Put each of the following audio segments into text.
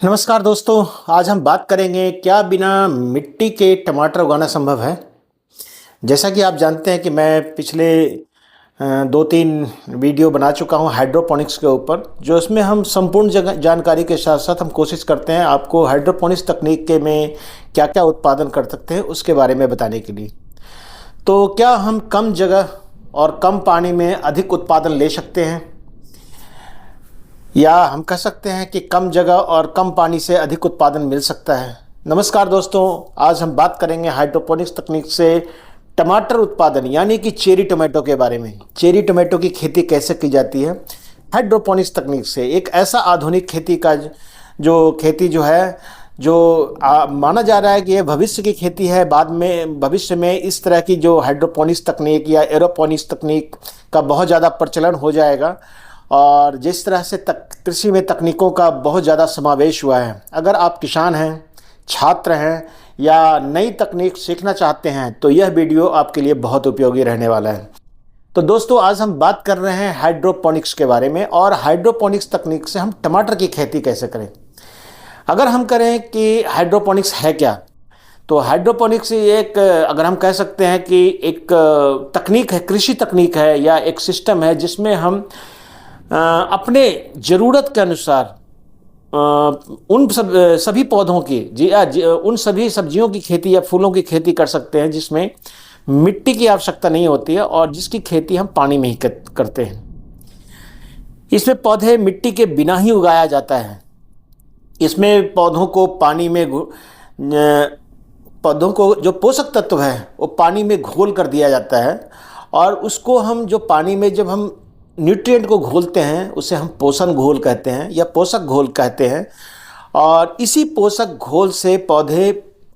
नमस्कार दोस्तों। आज हम बात करेंगे क्या बिना मिट्टी के टमाटर उगाना संभव है। जैसा कि आप जानते हैं कि मैं पिछले 2-3 वीडियो बना चुका हूं हाइड्रोपोनिक्स के ऊपर, जो इसमें हम संपूर्ण जानकारी के साथ साथ हम कोशिश करते हैं आपको हाइड्रोपोनिक्स तकनीक के में क्या क्या उत्पादन कर सकते हैं उसके बारे में बताने के लिए। तो क्या हम कम जगह और कम पानी में अधिक उत्पादन ले सकते हैं, या हम कह सकते हैं कि कम जगह और कम पानी से अधिक उत्पादन मिल सकता है। नमस्कार दोस्तों, आज हम बात करेंगे हाइड्रोपोनिक्स तकनीक से टमाटर उत्पादन यानी कि चेरी टोमेटो के बारे में। चेरी टोमेटो की खेती कैसे की जाती है हाइड्रोपोनिक्स तकनीक से। एक ऐसा आधुनिक खेती का जो है माना जा रहा है कि यह भविष्य की खेती है। बाद में भविष्य में इस तरह की जो हाइड्रोपोनिक्स तकनीक या एरोपोनिक्स तकनीक का बहुत ज़्यादा प्रचलन हो जाएगा, और जिस तरह से कृषि में तकनीकों का बहुत ज़्यादा समावेश हुआ है। अगर आप किसान हैं, छात्र हैं या नई तकनीक सीखना चाहते हैं तो यह वीडियो आपके लिए बहुत उपयोगी रहने वाला है। तो दोस्तों, आज हम बात कर रहे हैं हाइड्रोपोनिक्स के बारे में, और हाइड्रोपोनिक्स तकनीक से हम टमाटर की खेती कैसे करें। अगर हम करें कि हाइड्रोपोनिक्स है क्या, तो हाइड्रोपोनिक्स एक, अगर हम कह सकते हैं कि एक तकनीक है, कृषि तकनीक है या एक सिस्टम है जिसमें हम अपने ज़रूरत के अनुसार उन सभी पौधों की उन सभी सब्जियों की खेती या फूलों की खेती कर सकते हैं जिसमें मिट्टी की आवश्यकता नहीं होती है, और जिसकी खेती हम पानी में ही करते हैं। इसमें पौधे मिट्टी के बिना ही उगाया जाता है। इसमें पौधों को पानी में पौधों को जो पोषक तत्व है वो पानी में घोल कर दिया जाता है, और उसको हम जो पानी में जब हम न्यूट्रिएंट को घोलते हैं उसे हम पोषण घोल कहते हैं या पोषक घोल कहते हैं। और इसी पोषक घोल से पौधे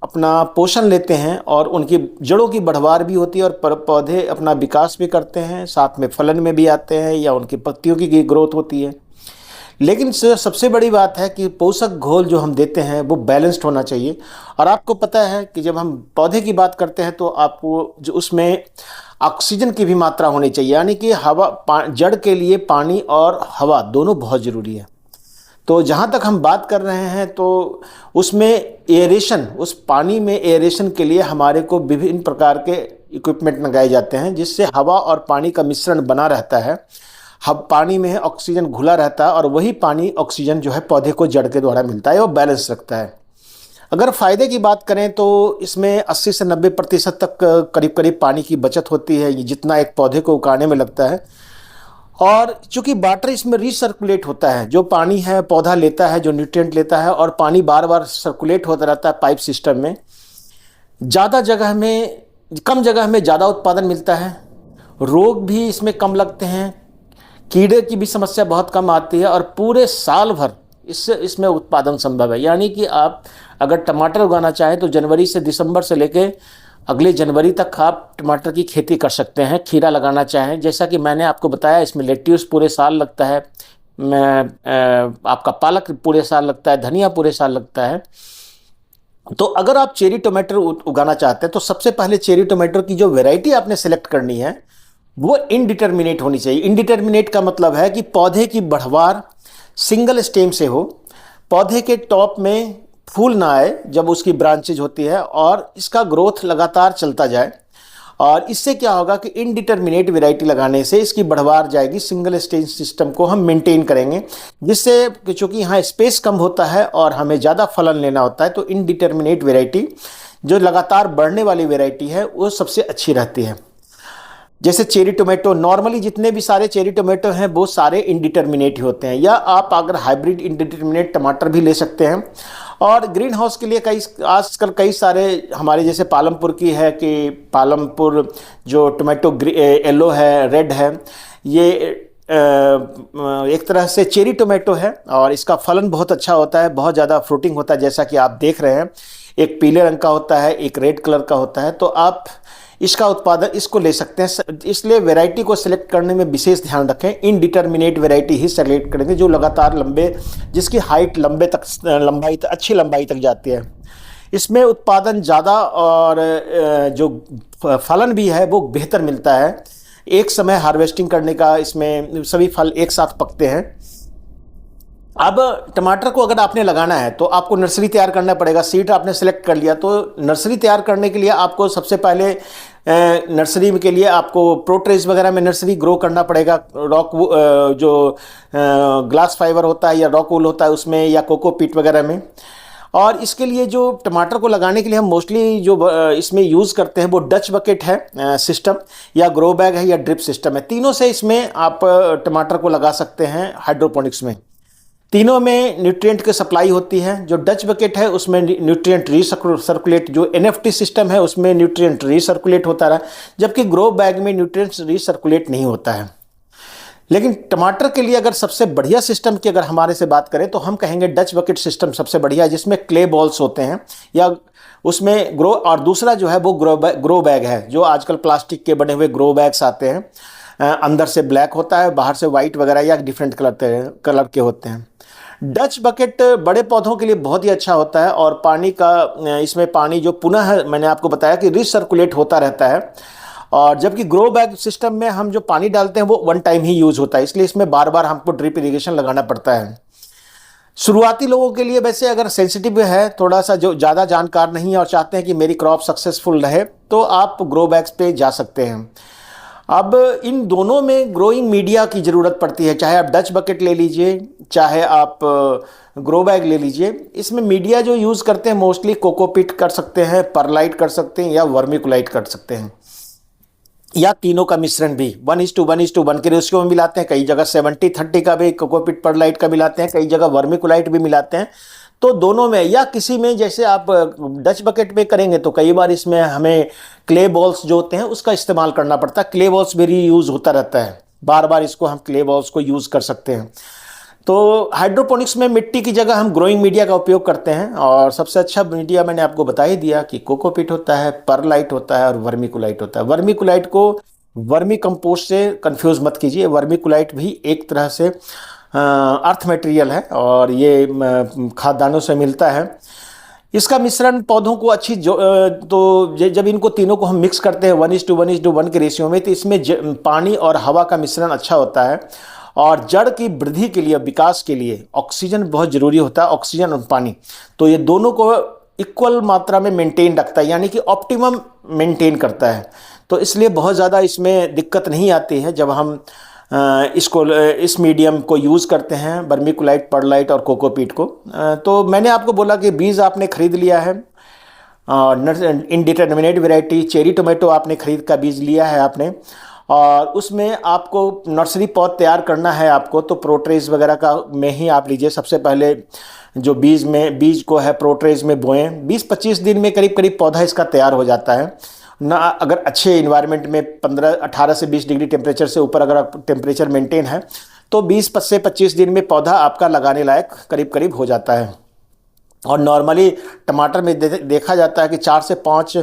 अपना पोषण लेते हैं और उनकी जड़ों की बढ़वार भी होती है, और पौधे अपना विकास भी करते हैं, साथ में फलन में भी आते हैं या उनकी पत्तियों की ग्रोथ होती है। लेकिन सबसे बड़ी बात है कि पोषक घोल जो हम देते हैं वो बैलेंस्ड होना चाहिए। और आपको पता है कि जब हम पौधे की बात करते हैं तो आपको जो उसमें ऑक्सीजन की भी मात्रा होनी चाहिए, यानी कि जड़ के लिए पानी और हवा दोनों बहुत ज़रूरी है। तो जहाँ तक हम बात कर रहे हैं तो उसमें एयरेशन, उस पानी में एयरेशन के लिए हमारे को विभिन्न प्रकार के इक्विपमेंट लगाए जाते हैं जिससे हवा और पानी का मिश्रण बना रहता है। पानी में ऑक्सीजन घुला रहता है और वही पानी ऑक्सीजन जो है पौधे को जड़ के द्वारा मिलता है और बैलेंस रखता है। अगर फ़ायदे की बात करें तो इसमें 80 से 90% तक करीब करीब पानी की बचत होती है, जितना एक पौधे को उगाने में लगता है। और चूँकि वाटर इसमें रिसर्कुलेट होता है, जो पानी है पौधा लेता है, जो न्यूट्रिएंट लेता है, और पानी बार बार सर्कुलेट होता रहता है पाइप सिस्टम में। कम जगह में ज़्यादा उत्पादन मिलता है, रोग भी इसमें कम लगते हैं, कीड़े की भी समस्या बहुत कम आती है, और पूरे साल भर इसमें उत्पादन संभव है। यानी कि आप अगर टमाटर उगाना चाहें तो जनवरी से दिसंबर से लेके अगले जनवरी तक आप टमाटर की खेती कर सकते हैं। खीरा लगाना चाहें, जैसा कि मैंने आपको बताया, इसमें लेट्यूस पूरे साल लगता है, आपका पालक पूरे साल लगता है, धनिया पूरे साल लगता है। तो अगर आप चेरी टोमेटो उगाना चाहते हैं तो सबसे पहले चेरी टोमेटो की जो वैरायटी आपने सेलेक्ट करनी है वो इनडिटर्मिनेट होनी चाहिए। इनडिटर्मिनेट का मतलब है कि पौधे की बढ़वार सिंगल स्टेम से हो, पौधे के टॉप में फूल ना आए जब उसकी ब्रांचेज होती है, और इसका ग्रोथ लगातार चलता जाए। और इससे क्या होगा कि इनडिटर्मिनेट वैरायटी लगाने से इसकी बढ़वार जाएगी, सिंगल स्टेज सिस्टम को हम मेंटेन करेंगे, जिससे चूँकि यहाँ स्पेस कम होता है और हमें ज़्यादा फलन लेना होता है, तो इनडिटर्मिनेट वैरायटी जो लगातार बढ़ने वाली वैरायटी है वो सबसे अच्छी रहती है। जैसे चेरी टोमेटो, नॉर्मली जितने भी सारे चेरी टोमेटो हैं वो सारे इनडिटर्मिनेट ही होते हैं, या आप अगर हाइब्रिड इनडिटर्मिनेट टमाटर भी ले सकते हैं। और ग्रीन हाउस के लिए आजकल कई सारे हमारे जैसे पालमपुर की है कि पालमपुर जो टोमेटो येलो है, रेड है, ये एक तरह से चेरी टोमेटो है, और इसका फलन बहुत अच्छा होता है, बहुत ज़्यादा फ्रूटिंग होता है, जैसा कि आप देख रहे हैं। एक पीले रंग का होता है, एक रेड कलर का होता है। तो आप इसका उत्पादन इसको ले सकते हैं। इसलिए वैरायटी को सिलेक्ट करने में विशेष ध्यान रखें। इनडिटर्मिनेट वैरायटी ही सेलेक्ट करेंगे जो लगातार जिसकी हाइट अच्छी लंबाई तक जाती है। इसमें उत्पादन ज़्यादा और जो फलन भी है वो बेहतर मिलता है। एक समय हार्वेस्टिंग करने का, इसमें सभी फल एक साथ पकते हैं। अब टमाटर को अगर आपने लगाना है तो आपको नर्सरी तैयार करना पड़ेगा। सीड आपने सेलेक्ट कर लिया, तो नर्सरी तैयार करने के लिए आपको सबसे पहले नर्सरी के लिए आपको प्रोट्रेज वगैरह में नर्सरी ग्रो करना पड़ेगा। रॉक जो ग्लास फाइबर होता है या रॉक वूल होता है उसमें, या कोकोपीट वगैरह में। और इसके लिए जो टमाटर को लगाने के लिए हम मोस्टली जो इसमें यूज़ करते हैं वो डच बकेट है सिस्टम, या ग्रो बैग है, या ड्रिप सिस्टम है। तीनों से इसमें आप टमाटर को लगा सकते हैं हाइड्रोपोनिक्स में। तीनों में न्यूट्रिएंट की सप्लाई होती है। जो डच बकेट है उसमें न्यूट्रिएंट रीसर्कुलेट, जो एनएफटी सिस्टम है उसमें न्यूट्रिएंट रीसर्कुलेट होता रहा, जबकि ग्रो बैग में न्यूट्रिएंट्स रीसर्कुलेट नहीं होता है। लेकिन टमाटर के लिए अगर सबसे बढ़िया सिस्टम की अगर हमारे से बात करें तो हम कहेंगे डच बकेट सिस्टम सबसे बढ़िया है, जिसमें क्ले बॉल्स होते हैं या उसमें ग्रो, और दूसरा जो है वो ग्रो बैग है, जो आजकल प्लास्टिक के बने हुए ग्रो बैग्स आते हैं। अंदर से ब्लैक होता है, बाहर से वाइट वगैरह या डिफरेंट कलर के होते हैं। डच बकेट बड़े पौधों के लिए बहुत ही अच्छा होता है, और पानी का इसमें पानी जो पुनः मैंने आपको बताया कि रिसर्कुलेट होता रहता है। और जबकि ग्रो बैग सिस्टम में हम जो पानी डालते हैं वो वन टाइम ही यूज़ होता है, इसलिए इसमें बार बार हमको ड्रिप इरिगेशन लगाना पड़ता है। शुरुआती लोगों के लिए वैसे अगर सेंसिटिव है, थोड़ा सा जो ज़्यादा जानकार नहीं है और चाहते हैं कि मेरी क्रॉप सक्सेसफुल रहे, तो आप ग्रो बैग्स पे जा सकते हैं। अब इन दोनों में ग्रोइंग मीडिया की ज़रूरत पड़ती है, चाहे आप डच बकेट ले लीजिए, चाहे आप ग्रो बैग ले लीजिए। इसमें मीडिया जो यूज़ करते हैं मोस्टली कोकोपीट कर सकते हैं, परलाइट कर सकते हैं, या वर्मिकुलाइट कर सकते हैं, या तीनों का मिश्रण भी 1:1:1 के रेशियो में मिलाते हैं। कई जगह 70-30 का भी कोकोपीट परलाइट का मिलाते हैं, कई जगह वर्मिकुलाइट भी मिलाते हैं। तो दोनों में या किसी में, जैसे आप डच बकेट में करेंगे तो कई बार इसमें हमें क्ले बॉल्स जो होते हैं उसका इस्तेमाल करना पड़ता है। क्ले बॉल्स भी रीयूज़ होता रहता है, बार बार इसको हम क्ले बॉल्स को यूज़ कर सकते हैं। तो हाइड्रोपोनिक्स में मिट्टी की जगह हम ग्रोइंग मीडिया का उपयोग करते हैं, और सबसे अच्छा मीडिया मैंने आपको बता ही दिया कि कोकोपीट होता है, परलाइट होता है, और वर्मिकुलाइट होता है। वर्मिकुलाइट को वर्मी कंपोस्ट से कंफ्यूज मत कीजिए, वर्मिकुलाइट भी एक तरह से अर्थ मटेरियल है, और ये खाद्यान्नों से मिलता है। इसका मिश्रण पौधों को अच्छी जब इनको तीनों को हम मिक्स करते हैं 1:1:1 के रेशियो में, तो इसमें पानी और हवा का मिश्रण अच्छा होता है। और जड़ की वृद्धि के लिए, विकास के लिए ऑक्सीजन बहुत ज़रूरी होता है, ऑक्सीजन और पानी, तो ये दोनों को इक्वल मात्रा में मेंटेन रखता है, यानी कि ऑप्टिमम मेंटेन करता है। तो इसलिए बहुत ज़्यादा इसमें दिक्कत नहीं आती है जब हम इस मीडियम को यूज़ करते हैं, वर्मिकुलाइट, परलाइट और कोकोपीट को। तो मैंने आपको बोला कि बीज आपने खरीद लिया है, इनडिटरमिनेट वैरायटी चेरी टोमेटो आपने खरीद का बीज लिया है आपने, और उसमें आपको नर्सरी पॉट तैयार करना है आपको, तो प्रोट्रेज वगैरह का में ही आप लीजिए। सबसे पहले जो बीज को है प्रोट्रेज में बोएं, 20-25 दिन में करीब करीब पौधा इसका तैयार हो जाता है ना। अगर अच्छे इन्वायरमेंट में 18 से 20 डिग्री टेम्परेचर से ऊपर अगर टेम्परेचर मेंटेन है तो 20 से 25 दिन में पौधा आपका लगाने लायक करीब करीब हो जाता है। और नॉर्मली टमाटर में देखा जाता है कि 4 से 5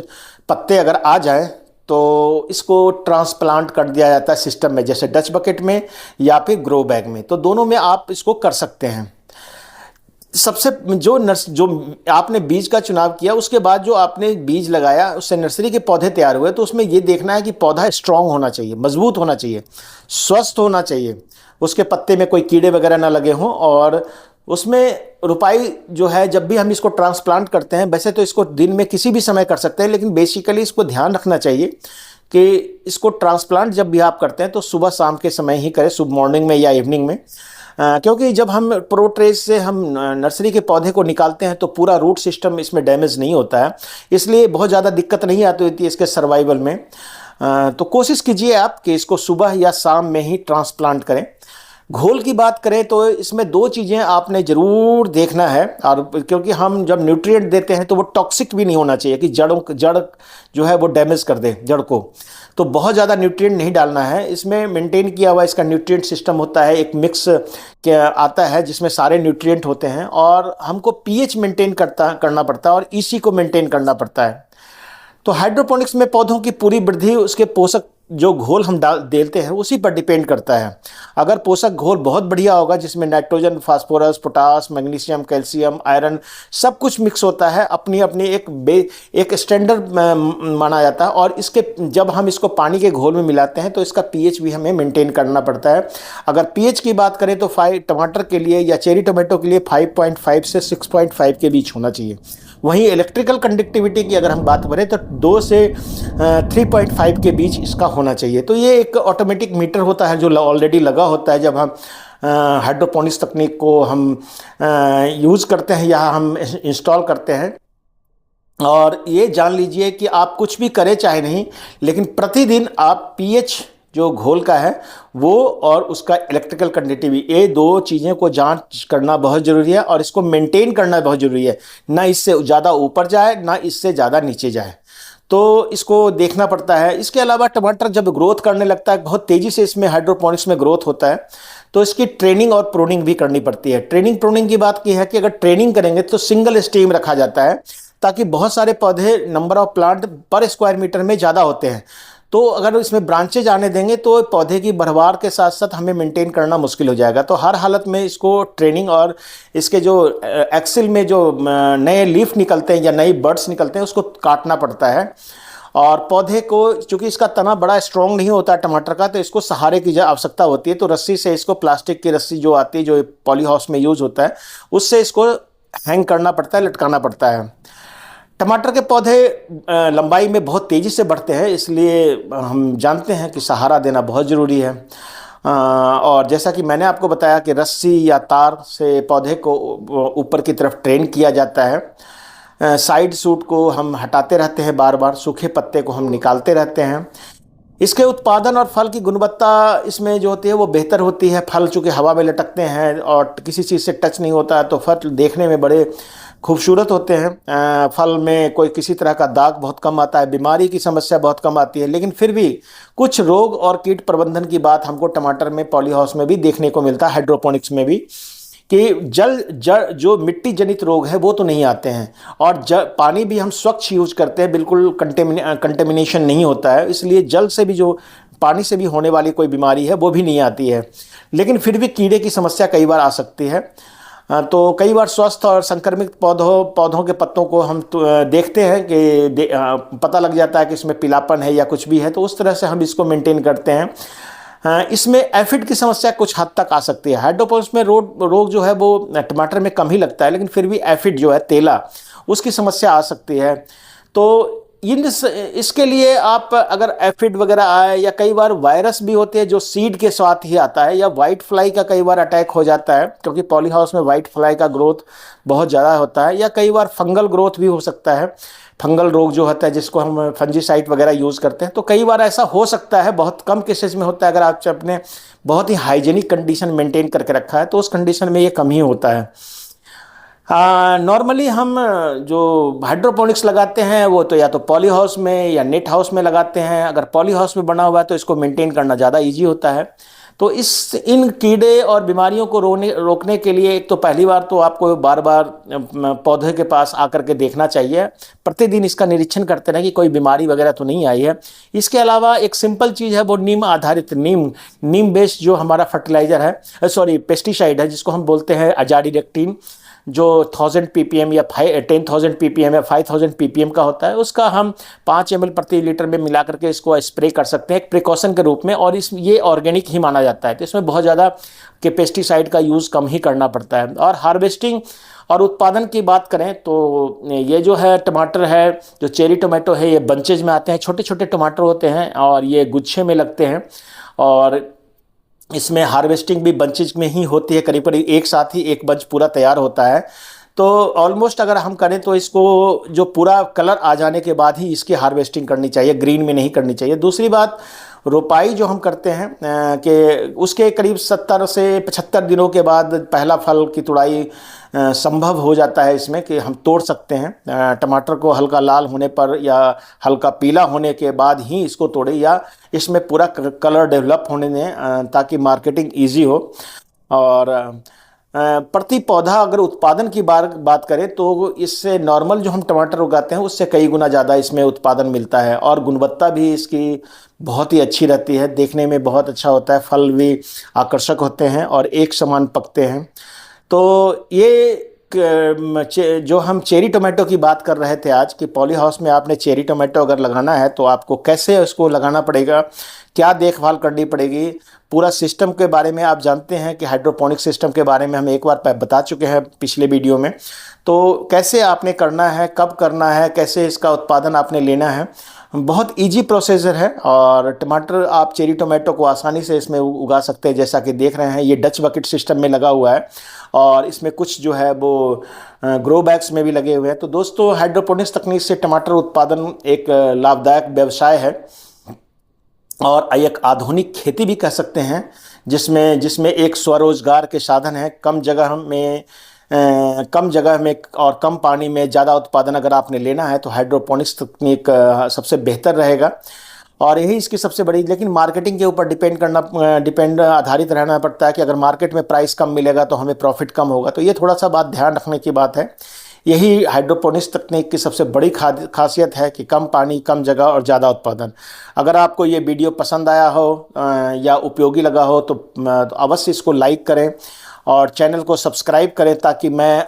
पत्ते अगर आ जाएं तो इसको ट्रांसप्लांट कर दिया जाता है सिस्टम में, जैसे डच बकेट में या फिर ग्रो बैग में। तो दोनों में आप इसको कर सकते हैं। सबसे जो आपने बीज का चुनाव किया, उसके बाद जो आपने बीज लगाया उससे नर्सरी के पौधे तैयार हुए, तो उसमें ये देखना है कि पौधा स्ट्रांग होना चाहिए, मजबूत होना चाहिए, स्वस्थ होना चाहिए, उसके पत्ते में कोई कीड़े वगैरह ना लगे हों। और उसमें रुपाई जो है, जब भी हम इसको ट्रांसप्लांट करते हैं, वैसे तो इसको दिन में किसी भी समय कर सकते हैं, लेकिन बेसिकली इसको ध्यान रखना चाहिए कि इसको ट्रांसप्लांट जब भी आप करते हैं तो सुबह शाम के समय ही करें, सुबह मॉर्निंग में या इवनिंग में। क्योंकि जब हम प्रोट्रेज से हम नर्सरी के पौधे को निकालते हैं तो पूरा रूट सिस्टम इसमें डैमेज नहीं होता है, इसलिए बहुत ज़्यादा दिक्कत नहीं आती होती है इसके सर्वाइवल में। तो कोशिश कीजिए आप कि इसको सुबह या शाम में ही ट्रांसप्लांट करें। घोल की बात करें तो इसमें 2 चीज़ें आपने ज़रूर देखना है, और क्योंकि हम जब न्यूट्रिएंट देते हैं तो वो टॉक्सिक भी नहीं होना चाहिए कि जड़ जो है वो डैमेज कर दे जड़ को। तो बहुत ज़्यादा न्यूट्रिएंट नहीं डालना है इसमें। मेंटेन किया हुआ इसका न्यूट्रिएंट सिस्टम होता है, एक मिक्स क्या आता है जिसमें सारे न्यूट्रिएंट होते हैं, और हमको पीएच मेंटेन करना पड़ता है और ईसी को मेंटेन करना पड़ता है। तो हाइड्रोपोनिक्स में पौधों की पूरी वृद्धि उसके पोषक जो घोल हम डाल देते हैं उसी पर डिपेंड करता है। अगर पोषक घोल बहुत बढ़िया होगा जिसमें nitrogen, phosphorus, potash, magnesium, calcium, iron सब कुछ मिक्स होता है, अपनी अपनी एक स्टैंडर्ड माना जाता है, और इसके जब हम इसको पानी के घोल में मिलाते हैं तो इसका पीएच भी हमें मेंटेन करना पड़ता है। अगर पीएच की बात करें तो टमाटर के लिए या चेरी टोमेटो के लिए 5.5 से 6.5 के बीच होना चाहिए। वहीं इलेक्ट्रिकल कंडक्टिविटी की अगर हम बात करें तो 2 से 3.5 के बीच इसका होना चाहिए। तो ये एक ऑटोमेटिक मीटर होता है जो ऑलरेडी लगा होता है जब हम हाइड्रोपोनिक्स तकनीक को हम यूज़ करते हैं या हम इंस्टॉल करते हैं। और ये जान लीजिए कि आप कुछ भी करें चाहे नहीं, लेकिन प्रतिदिन आप पीएच जो घोल का है वो और उसका इलेक्ट्रिकल कंडक्टिविटी, ये दो चीज़ें को जांच करना बहुत ज़रूरी है और इसको मेंटेन करना बहुत ज़रूरी है। ना इससे ज़्यादा ऊपर जाए ना इससे ज़्यादा नीचे जाए, तो इसको देखना पड़ता है। इसके अलावा टमाटर जब ग्रोथ करने लगता है, बहुत तेज़ी से इसमें हाइड्रोपोनिक्स में ग्रोथ होता है, तो इसकी ट्रेनिंग और प्रूनिंग भी करनी पड़ती है। ट्रेनिंग प्रूनिंग की बात की है कि अगर ट्रेनिंग करेंगे तो सिंगल स्टेम रखा जाता है ताकि बहुत सारे पौधे, नंबर ऑफ प्लांट पर स्क्वायर मीटर में ज़्यादा होते हैं। तो अगर इसमें ब्रांचेज आने देंगे तो पौधे की बढ़वार के साथ साथ हमें मेंटेन करना मुश्किल हो जाएगा। तो हर हालत में इसको ट्रेनिंग और इसके जो एक्सिल में जो नए लीफ निकलते हैं या नई बर्ड्स निकलते हैं उसको काटना पड़ता है। और पौधे को, चूंकि इसका तना बड़ा स्ट्रॉन्ग नहीं होता टमाटर का, तो इसको सहारे की आवश्यकता होती है। तो रस्सी से इसको, प्लास्टिक की रस्सी जो आती है जो पॉली हाउस में यूज़ होता है, उससे इसको हैंग करना पड़ता है, लटकाना पड़ता है। टमाटर के पौधे लंबाई में बहुत तेज़ी से बढ़ते हैं, इसलिए हम जानते हैं कि सहारा देना बहुत ज़रूरी है। और जैसा कि मैंने आपको बताया कि रस्सी या तार से पौधे को ऊपर की तरफ ट्रेन किया जाता है। साइड सूट को हम हटाते रहते हैं, बार बार सूखे पत्ते को हम निकालते रहते हैं। इसके उत्पादन और फल की गुणवत्ता इसमें जो होती है वो बेहतर होती है। फल चूँकि हवा में लटकते हैं और किसी चीज़ से टच नहीं होता है, तो फल देखने में बड़े खूबसूरत होते हैं। फल में कोई किसी तरह का दाग बहुत कम आता है, बीमारी की समस्या बहुत कम आती है। लेकिन फिर भी कुछ रोग और कीट प्रबंधन की बात हमको टमाटर में, पॉली हाउस में भी देखने को मिलता है, हाइड्रोपोनिक्स में भी, कि जड़ जो मिट्टी जनित रोग है वो तो नहीं आते हैं। और पानी भी हम स्वच्छ यूज करते हैं, बिल्कुल कंटेमिनेशन नहीं होता है, इसलिए जल से भी, जो पानी से भी होने वाली कोई बीमारी है वो भी नहीं आती है। लेकिन फिर भी कीड़े की समस्या कई बार आ सकती है। तो कई बार स्वस्थ और संक्रमित पौधों के पत्तों को हम देखते हैं कि पता लग जाता है कि इसमें पीलापन है या कुछ भी है, तो उस तरह से हम इसको मेंटेन करते हैं। इसमें एफिड की समस्या कुछ हद तक आ सकती है। हाइड्रोपोनिक्स में रोग जो है वो टमाटर में कम ही लगता है, लेकिन फिर भी एफिड जो है, तेला, उसकी समस्या आ सकती है। तो इसके लिए आप अगर एफिड वगैरह आए, या कई बार वायरस भी होते हैं जो सीड के साथ ही आता है, या वाइट फ्लाई का कई बार अटैक हो जाता है, क्योंकि पॉली हाउस में वाइट फ्लाई का ग्रोथ बहुत ज़्यादा होता है, या कई बार फंगल ग्रोथ भी हो सकता है। फंगल रोग जो होता है जिसको हम फंजीसाइड वगैरह यूज़ करते हैं, तो कई बार ऐसा हो सकता है, बहुत कम केसेस में होता है। अगर आप अपने बहुत ही हाइजीनिक कंडीशन मेंटेन करके रखा है तो उस कंडीशन में ये कम ही होता है। नॉर्मली हम जो हाइड्रोपोनिक्स लगाते हैं वो तो या तो पॉली हाउस में या नेट हाउस में लगाते हैं। अगर पॉली हाउस में बना हुआ है तो इसको मेंटेन करना ज़्यादा इजी होता है। तो इन कीड़े और बीमारियों को रोकने के लिए एक तो पहली बार तो आपको बार बार पौधे के पास आकर के देखना चाहिए, प्रतिदिन इसका निरीक्षण करते रहें कि कोई बीमारी वगैरह तो नहीं आई है। इसके अलावा एक सिंपल चीज़ है, वो नीम आधारित, नीम बेस्ड जो हमारा फर्टिलाइज़र है, पेस्टिसाइड है, जिसको हम बोलते हैं अजाडिरेक्टिन, जो 1000 ppm या 10,000 ppm या 5000 ppm का होता है, उसका हम 5 ml प्रति लीटर में मिला करके इसको स्प्रे कर सकते हैं एक प्रिकॉशन के रूप में। और ये ऑर्गेनिक ही माना जाता है, तो इसमें बहुत ज़्यादा के पेस्टिसाइड का यूज़ कम ही करना पड़ता है। और हार्वेस्टिंग और उत्पादन की बात करें तो ये जो है टमाटर है, जो चेरी टोमेटो है, ये बंचेज में आते हैं, छोटे छोटे टमाटर होते हैं और ये गुच्छे में लगते हैं। और इसमें हार्वेस्टिंग भी बंचेज में ही होती है, करीब करीब एक साथ ही एक बंच पूरा तैयार होता है। तो ऑलमोस्ट अगर हम करें तो इसको जो पूरा कलर आ जाने के बाद ही इसकी हार्वेस्टिंग करनी चाहिए, ग्रीन में नहीं करनी चाहिए। दूसरी बात, रोपाई जो हम करते हैं कि उसके करीब 70 से 75 दिनों के बाद पहला फल की तुड़ाई संभव हो जाता है इसमें, कि हम तोड़ सकते हैं। टमाटर को हल्का लाल होने पर या हल्का पीला होने के बाद ही इसको तोड़े, या इसमें पूरा कलर डेवलप होने दें ताकि मार्केटिंग ईजी हो। और प्रति पौधा अगर उत्पादन की बात करें तो इससे नॉर्मल जो हम टमाटर उगाते हैं उससे कई गुना ज़्यादा इसमें उत्पादन मिलता है, और गुणवत्ता भी इसकी बहुत ही अच्छी रहती है, देखने में बहुत अच्छा होता है, फल भी आकर्षक होते हैं और एक समान पकते हैं। तो ये जो हम चेरी टोमेटो की बात कर रहे थे आज, कि पॉली हाउस में आपने चेरी टोमेटो अगर लगाना है तो आपको कैसे उसको लगाना पड़ेगा, क्या देखभाल करनी पड़ेगी, पूरा सिस्टम के बारे में आप जानते हैं कि हाइड्रोपोनिक सिस्टम के बारे में हम एक बार बता चुके हैं पिछले वीडियो में। तो कैसे आपने करना है, कब करना है, कैसे इसका उत्पादन आपने लेना है, बहुत इजी प्रोसीजर है। और टमाटर आप चेरी टोमेटो को आसानी से इसमें उगा सकते हैं। जैसा कि देख रहे हैं ये डच बकेट सिस्टम में लगा हुआ है और इसमें कुछ जो है वो ग्रो बैग्स में भी लगे हुए हैं। तो दोस्तों, हाइड्रोपोनिक्स तकनीक से टमाटर उत्पादन एक लाभदायक व्यवसाय है और एक आधुनिक खेती भी कह सकते हैं, जिसमें एक स्वरोजगार के साधन है। कम जगह में और कम पानी में ज़्यादा उत्पादन अगर आपने लेना है तो हाइड्रोपोनिक्स तकनीक सबसे बेहतर रहेगा। और यही इसकी सबसे बड़ी, लेकिन मार्केटिंग के ऊपर डिपेंड आधारित रहना पड़ता है कि अगर मार्केट में प्राइस कम मिलेगा तो हमें प्रॉफिट कम होगा। तो ये थोड़ा सा बात ध्यान रखने की बात है। यही हाइड्रोपोनिक्स तकनीक की सबसे बड़ी खासियत है कि कम पानी, कम जगह और ज़्यादा उत्पादन। अगर आपको ये वीडियो पसंद आया हो या उपयोगी लगा हो तो अवश्य इसको लाइक करें और चैनल को सब्सक्राइब करें, ताकि मैं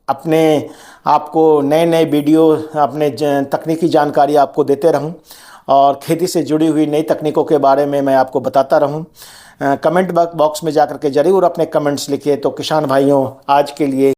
अपने आपको नए नए वीडियो, अपने तकनीकी जानकारी आपको देते रहूं और खेती से जुड़ी हुई नई तकनीकों के बारे में मैं आपको बताता रहूं। कमेंट बॉक्स में जाकर के ज़रूर अपने कमेंट्स लिखिए। तो किसान भाइयों, आज के लिए